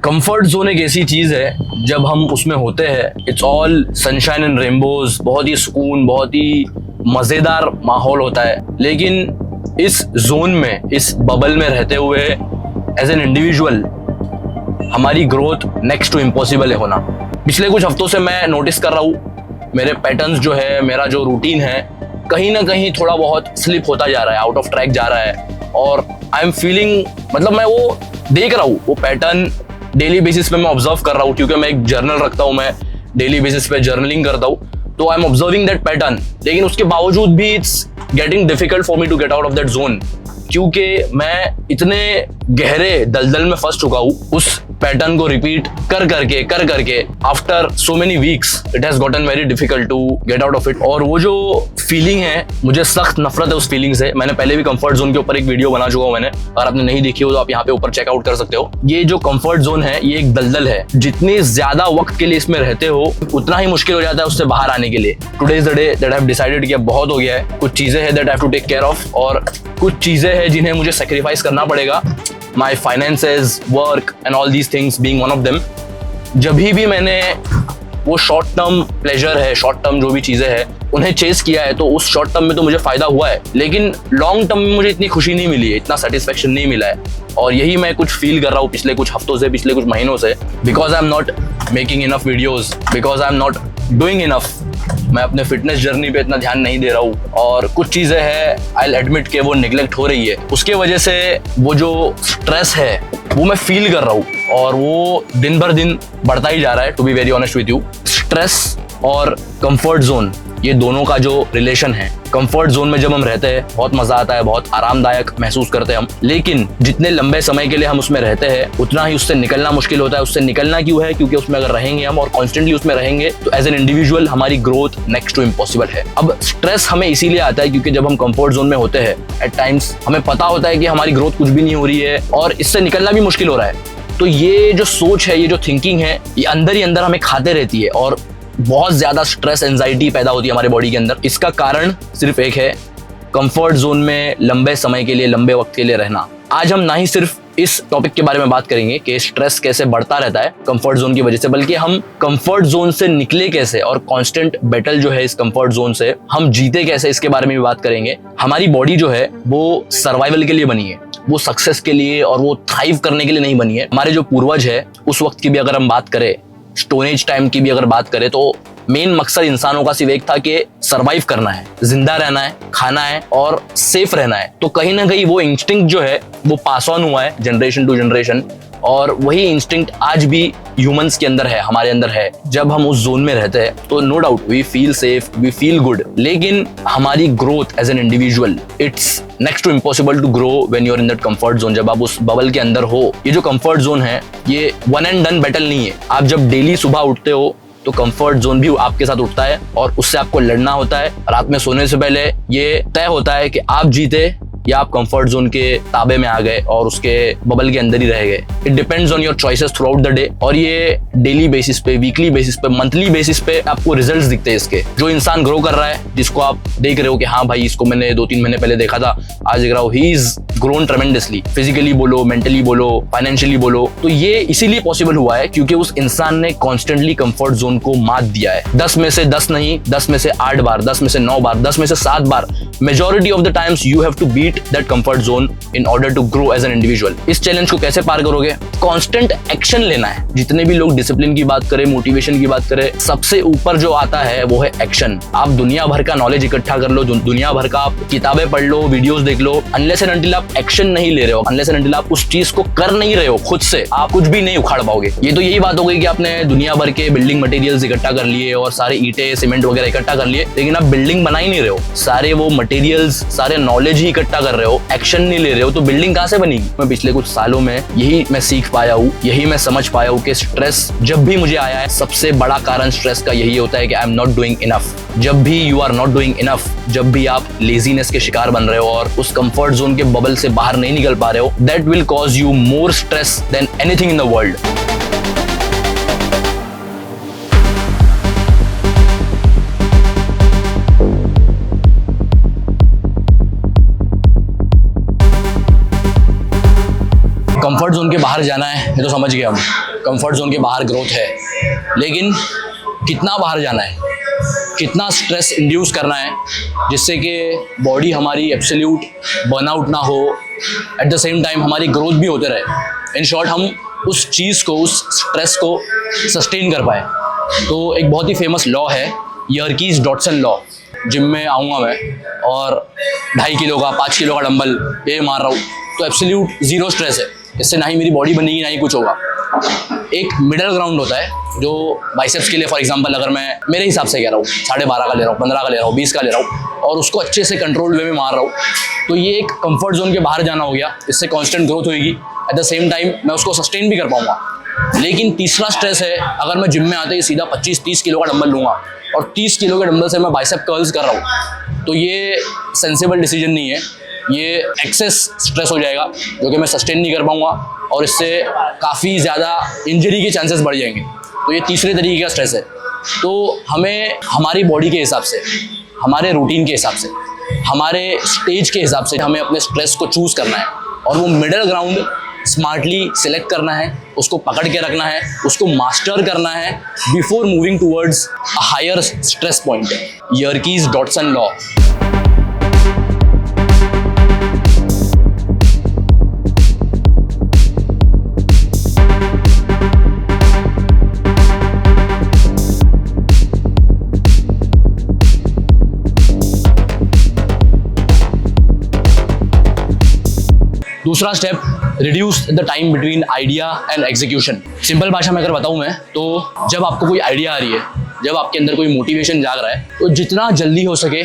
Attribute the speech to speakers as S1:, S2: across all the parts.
S1: Comfort zone एक ऐसी चीज़ है जब हम उसमें होते हैं it's all sunshine and rainbows, बहुत ही सुकून, बहुत ही मज़ेदार माहौल होता है। लेकिन इस जोन में, इस बबल में रहते हुए एज एन इंडिविजुअल हमारी ग्रोथ नेक्स्ट टू इम्पॉसिबल है होना। पिछले कुछ हफ्तों से मैं नोटिस कर रहा हूँ मेरे पैटर्न्स जो है, मेरा जो रूटीन है, कहीं ना कहीं थोड़ा बहुत स्लिप होता जा रहा है, आउट ऑफ ट्रैक जा रहा है। और आई एम फीलिंग, मतलब मैं वो देख रहा हूँ, वो पैटर्न डेली बेसिस पे मैं ऑब्जर्व कर रहा हूँ, क्योंकि मैं एक जर्नल रखता हूँ, मैं डेली बेसिस पे जर्नलिंग करता हूँ, तो I am observing that pattern. लेकिन उसके बावजूद भी it's getting difficult for me to get out of that zone, क्योंकि मैं इतने गहरे दलदल में फंस चुका हूँ उस पैटर्न को रिपीट कर करके after so many weeks it has gotten very difficult to get out of it. और वो जो फीलिंग है, मुझे सख्त नफरत है उस फीलिंग से। मैंने पहले भी कंफर्ट जोन के ऊपर एक वीडियो बना चुका हूँ मैंने, अगर आपने नहीं देखी हो तो आप यहाँ पे ऊपर चेकआउट कर सकते हो। ये जो कंफर्ट जोन है ये एक दलदल है, जितनी ज्यादा वक्त के लिए इसमें रहते हो उतना ही मुश्किल हो जाता है उससे बाहर आने के लिए। Today is the day that I have decided कि अब बहुत हो गया है, कुछ चीजें हैं that I have to take care of, और कुछ चीजें हैं जिन्हें मुझे सेक्रीफाइस करना पड़ेगा। My finances, work and all these things being one of them. जब भी मैंने वो शॉर्ट टर्म प्लेजर है, शॉर्ट टर्म जो भी चीजें हैं उन्हें चेस किया है, तो उस शॉर्ट टर्म में तो मुझे फायदा हुआ है, लेकिन लॉन्ग टर्म में मुझे इतनी खुशी नहीं मिली है, इतना सेटिस्फेक्शन नहीं मिला है। और यही मैं कुछ फील कर रहा हूँ पिछले कुछ हफ्तों से, पिछले कुछ महीनों से, because I am not making enough videos, because I am not doing enough. मैं अपने फिटनेस जर्नी पे इतना ध्यान नहीं दे रहा हूँ, और कुछ चीजें हैं आई विल एडमिट के वो निगलेक्ट हो रही है। उसके वजह से वो जो स्ट्रेस है वो मैं फील कर रहा हूँ, और वो दिन भर दिन बढ़ता ही जा रहा है। To be very honest with you, stress और कंफर्ट जोन, ये दोनों का जो रिलेशन है, कंफर्ट जोन में जब हम रहते हैं बहुत मजा आता है, बहुत आरामदायक महसूस करते हैं हम, लेकिन जितने लंबे समय के लिए हम उसमें रहते हैं उतना ही उससे निकलना मुश्किल होता है। उससे निकलना क्यों है? क्योंकि उसमें अगर रहेंगे हम और कॉन्स्टेंटली उसमें रहेंगे तो एज एन इंडिविजुअल हमारी ग्रोथ नेक्स्ट टू इम्पॉसिबल है। अब स्ट्रेस हमें इसीलिए आता है क्योंकि जब हम कंफर्ट जोन में होते हैं एट टाइम्स हमें पता होता है कि हमारी ग्रोथ कुछ भी नहीं हो रही है और इससे निकलना भी मुश्किल हो रहा है। तो ये जो सोच है, ये जो थिंकिंग है, ये अंदर ही अंदर हमें खाते रहती है और बहुत ज्यादा स्ट्रेस, एंजाइटी पैदा होती है हमारे बॉडी के अंदर। इसका कारण सिर्फ एक है, कंफर्ट जोन में लंबे समय के लिए, लंबे वक्त के लिए रहना। आज हम ना ही सिर्फ इस टॉपिक के बारे में बात करेंगे कि स्ट्रेस कैसे बढ़ता रहता है कंफर्ट जोन की वजह से, बल्कि हम कंफर्ट जोन से निकले कैसे और कांस्टेंट बैटल जो है इस कंफर्ट जोन से हम जीते कैसे, इसके बारे में भी बात करेंगे। हमारी बॉडी जो है वो सर्वाइवल के लिए बनी है, वो सक्सेस के लिए और वो थ्राइव करने के लिए नहीं बनी है। हमारे जो पूर्वज है उस वक्त की भी अगर हम बात करें, स्टोन एज टाइम की भी अगर बात करें, तो मेन मकसद इंसानों का सिर्फ एक था कि सरवाइव करना है, जिंदा रहना है, खाना है और सेफ रहना है। तो कहीं ना कहीं वो इंस्टिंक्ट जो है वो पास ऑन हुआ है जनरेशन टू जनरेशन, और वही इंस्टिंक्ट आज भी ह्यूमंस के अंदर है, हमारे अंदर है। जब हम उस जोन में रहते हैं तो no doubt we feel safe, we feel good, लेकिन हमारी growth as an individual it's next to impossible to grow when you are in that comfort zone. जब आप उस बबल के अंदर हो, ये जो कंफर्ट जोन है ये वन एंड डन बैटल नहीं है। आप जब डेली सुबह उठते हो तो कंफर्ट जोन भी आपके साथ उठता है और उससे आपको लड़ना होता है। रात में सोने से पहले ये तय होता है कि आप जीते या आप कंफर्ट जोन के ताबे में आ गए और उसके बबल के अंदर ही रह गए। It depends on your choices through out the day, और ये डेली बेसिस पे, वीकली बेसिस पे, मंथली बेसिस पे आपको रिजल्ट्स दिखते हैं इसके। जो इंसान ग्रो कर रहा है, जिसको आप देख रहे हो कि हाँ भाई इसको मैंने 2-3 महीने पहले देखा था, आज देख रहा हूँ he is grown tremendously, physically बोलो, मेंटली बोलो, फाइनेंशियली बोलो। तो ये इसीलिए पॉसिबल हुआ है क्योंकि उस इंसान ने कॉन्स्टेंटली कंफर्ट जोन को मात दिया है। 10 में से 10 नहीं, 10 में से 8 बार, 10 में से 9 बार, 10 में से 7 बार, majority of the times you have to beat that comfort zone in order to grow as an individual. इस चैलेंज को कैसे पार करोगे? कांस्टेंट एक्शन लेना है। जितने भी लोग डिसिप्लिन की बात करें, मोटिवेशन की बात करें, सबसे ऊपर जो आता है वो है एक्शन। आप दुनिया भर का नॉलेज इकट्ठा कर लो, दुनिया भर का आप किताबें पढ़ लो, वीडियोस देख लो, अनलेस एंड अनटिल आप एक्शन नहीं ले रहे हो, अनलेस एंड अनटिल आप उस चीज को कर नहीं रहे हो खुद से, आप कुछ भी नहीं उखाड़ पाओगे। ये तो यही बात हो गई कि आपने दुनिया भर के बिल्डिंग मटेरियल्स इकट्ठा कर लिए और सारे ईंटें, सीमेंट वगैरह इकट्ठा कर लिए, लेकिन आप बिल्डिंग बना ही नहीं रहे हो। सारे वो मटेरियल्स, सारे नॉलेज ही इकट्ठा कर रहे हो, एक्शन नहीं ले रहे हो, तो बिल्डिंग कहां से बनेगी? मैं पिछले कुछ सालों में यही मैं सीख पाया हूँ, यही मैं समझ पाया हूँ कि स्ट्रेस जब भी मुझे आया है, सबसे बड़ा कारण स्ट्रेस का यही होता है कि I am not doing enough. जब भी you are not doing enough, जब भी आप लेजीनेस के शिकार बन रहे हो और उस कंफर्ट जोन के बबल से बाहर नहीं निकल पा रहे हो, that will cause you more stress than anything in the world. Comfort zone के बाहर जाना है, ये तो समझ गए हम। कंफर्ट जोन के बाहर ग्रोथ है, लेकिन कितना बाहर जाना है, कितना स्ट्रेस इंड्यूस करना है जिससे कि बॉडी हमारी एब्सोल्यूट बर्नआउट ना हो, एट द सेम टाइम हमारी ग्रोथ भी होते रहे। इन शॉर्ट हम उस चीज़ को, उस स्ट्रेस को सस्टेन कर पाए। तो एक बहुत ही फेमस लॉ है, यर्कीज डॉटसन लॉ। जिम में आऊँगा मैं और 2.5 किलो का 5 किलो का डंबल ये मार रहा हूँ तो एब्सोल्यूट ज़ीरो स्ट्रेस है, इससे ना ही मेरी बॉडी बनेगी ना ही कुछ होगा। एक मिडल ग्राउंड होता है जो बाइसेप्स के लिए, फॉर एग्जांपल अगर मैं मेरे हिसाब से कह रहा हूँ 12.5 का ले रहा हूँ, 15 का ले रहा हूँ, 20 का ले रहा हूँ और उसको अच्छे से कंट्रोल वे में मार रहा हूँ, तो ये एक कंफर्ट जोन के बाहर जाना हो गया। इससे कांस्टेंट ग्रोथ होगी, एट द सेम टाइम मैं उसको सस्टेन भी कर पाऊंगा। लेकिन तीसरा स्ट्रेस है, अगर मैं जिम में आते ही सीधा 25-30 किलो का डंबल लूँगा और 30 किलो के डंबल से मैं बाइसेप कर्ल्स कर रहा हूँ, तो ये सेंसिबल डिसीजन नहीं है, ये एक्सेस स्ट्रेस हो जाएगा जो कि मैं सस्टेन नहीं कर पाऊंगा और इससे काफ़ी ज़्यादा इंजरी के चांसेस बढ़ जाएंगे। तो ये तीसरे तरीके का स्ट्रेस है। तो हमें हमारी बॉडी के हिसाब से, हमारे रूटीन के हिसाब से, हमारे स्टेज के हिसाब से हमें अपने स्ट्रेस को चूज़ करना है और वो मिडल ग्राउंड स्मार्टली सिलेक्ट करना है, उसको पकड़ के रखना है, उसको मास्टर करना है before moving towards a higher stress point. Yerkes Dodson law. दूसरा step, reduce the time between idea and execution. Simple भाषा में अगर बताऊं मैं, तो जब आपको कोई आइडिया आ रही है, जब आपके अंदर कोई मोटिवेशन जाग रहा है, तो जितना जल्दी हो सके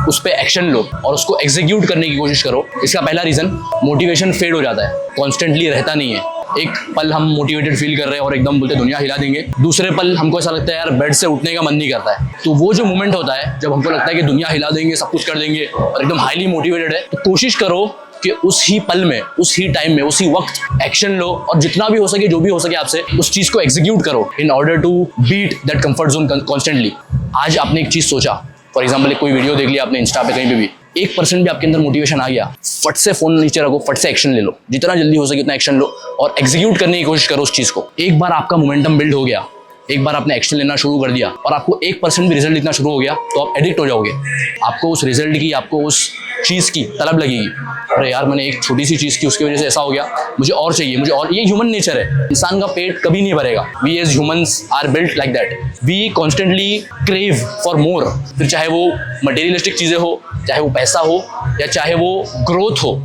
S1: उस पर एक्शन लो और उसको एग्जीक्यूट करने की कोशिश करो। इसका पहला रीज़न, मोटिवेशन फेड हो जाता है, कॉन्स्टेंटली रहता नहीं है। एक पल हम मोटिवेटेड फील कर रहे हैं और एकदम बोलते दुनिया हिला देंगे, दूसरे पल हमको ऐसा लगता है यार बेड से उठने का मन नहीं करता है। तो वो जो मोमेंट होता है जब हमको लगता है कि दुनिया हिला देंगे, सब कुछ कर देंगे और एकदम हाईली मोटिवेटेड है, तो कोशिश करो कि उस ही पल में, उस ही टाइम में, उसी वक्त एक्शन लो और जितना भी हो सके, जो भी हो सके आपसे, उस चीज़ को एग्जीक्यूट करो in order to beat that comfort zone constantly. आज आपने एक चीज़ सोचा, फॉर एग्जाम्पल कोई वीडियो देख लिया आपने इंस्टा पे, कहीं पे भी 1% भी आपके अंदर मोटिवेशन आ गया, फट से फोन नीचे रखो, फट से एक्शन ले लो, जितना जल्दी हो सके उतना एक्शन लो और एग्जीक्यूट करने की कोशिश करो उस चीज़ को। एक बार आपका मोमेंटम बिल्ड हो गया, एक बार आपने एक्शन लेना शुरू कर दिया और आपको 1% भी रिजल्ट दिखना शुरू हो गया, तो आप एडिक्ट हो जाओगे। आपको उस रिजल्ट की, आपको उस चीज़ की तलब लगेगी। अरे यार मैंने एक छोटी सी चीज़ की, उसकी वजह से ऐसा हो गया, मुझे और चाहिए, मुझे और। ये ह्यूमन नेचर है, इंसान का पेट कभी नहीं भरेगा। We as humans are built like that, we constantly crave for more. फिर चाहे वो मटेरियलिस्टिक चीज़ें हो, चाहे वो पैसा हो या चाहे वो ग्रोथ हो।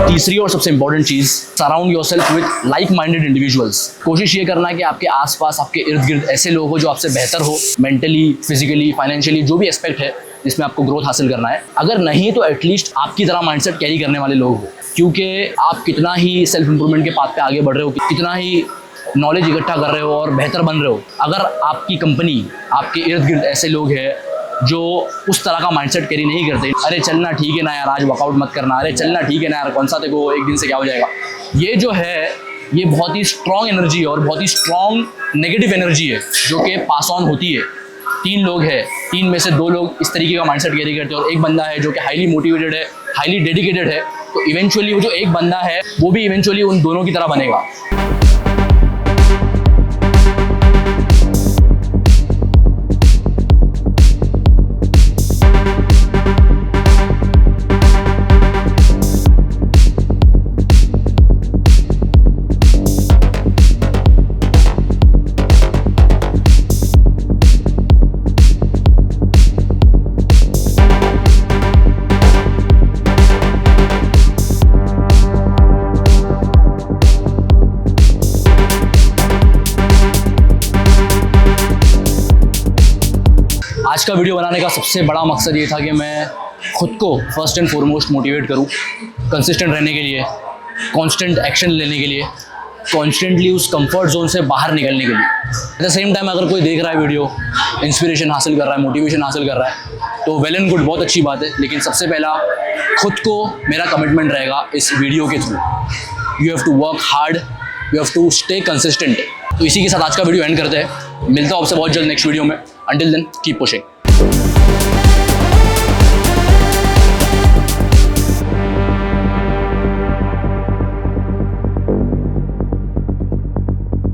S1: तीसरी और सबसे इंपॉर्टेंट चीज, surround yourself with like minded individuals. कोशिश ये करना है कि आपके आसपास, आपके इर्द गिर्द ऐसे लोग हो जो आपसे बेहतर हो, मेंटली, फिजिकली, फाइनेंशियली, जो भी एस्पेक्ट है जिसमें आपको ग्रोथ हासिल करना है। अगर नहीं तो एटलीस्ट आपकी तरह माइंडसेट कैरी करने वाले लोग हो, क्योंकि आप कितना ही सेल्फ इंप्रूवमेंट के पाथ पे आगे बढ़ रहे हो, कितना ही नॉलेज इकट्ठा कर रहे हो और बेहतर बन रहे हो, अगर आपकी कंपनी, आपके इर्द गिर्द ऐसे लोग हैं जो उस तरह का माइंडसेट कैरी नहीं करते, अरे चलना ठीक है ना यार, आज वर्कआउट मत करना, अरे चलना ठीक है ना यार, कौन सा देखो एक दिन से क्या हो जाएगा, ये जो है ये बहुत ही स्ट्रॉन्ग एनर्जी और बहुत ही स्ट्रॉन्ग नेगेटिव एनर्जी है जो कि पास ऑन होती है। 3 लोग हैं, 3 में से 2 लोग इस तरीके का माइंडसेट कैरी करते हैं और एक बंदा है जो कि हाईली मोटिवेटेड है, हाईली डेडिकेटेड है, तो इवेंचुअली वो जो एक बंदा है वो भी इवेंचुअली उन दोनों की तरह बनेगा।
S2: आज का वीडियो बनाने का सबसे बड़ा मकसद ये था कि मैं खुद को फर्स्ट एंड फॉरमोस्ट मोटिवेट करूँ कंसिस्टेंट रहने के लिए, कांस्टेंट एक्शन लेने के लिए, कॉन्स्टेंटली उस कंफर्ट जोन से बाहर निकलने के लिए। एट द सेम टाइम अगर कोई देख रहा है वीडियो, इंस्पिरेशन हासिल कर रहा है, मोटिवेशन हासिल कर रहा है, तो वेल एंड गुड, बहुत अच्छी बात है। लेकिन सबसे पहला खुद को मेरा कमिटमेंट रहेगा इस वीडियो के through, you have to work hard, you have to stay consistent. तो इसी के साथ आज का वीडियो एंड करते हैं। मिलता हूँ आपसे बहुत जल्द नेक्स्ट वीडियो में। Until then keep pushing.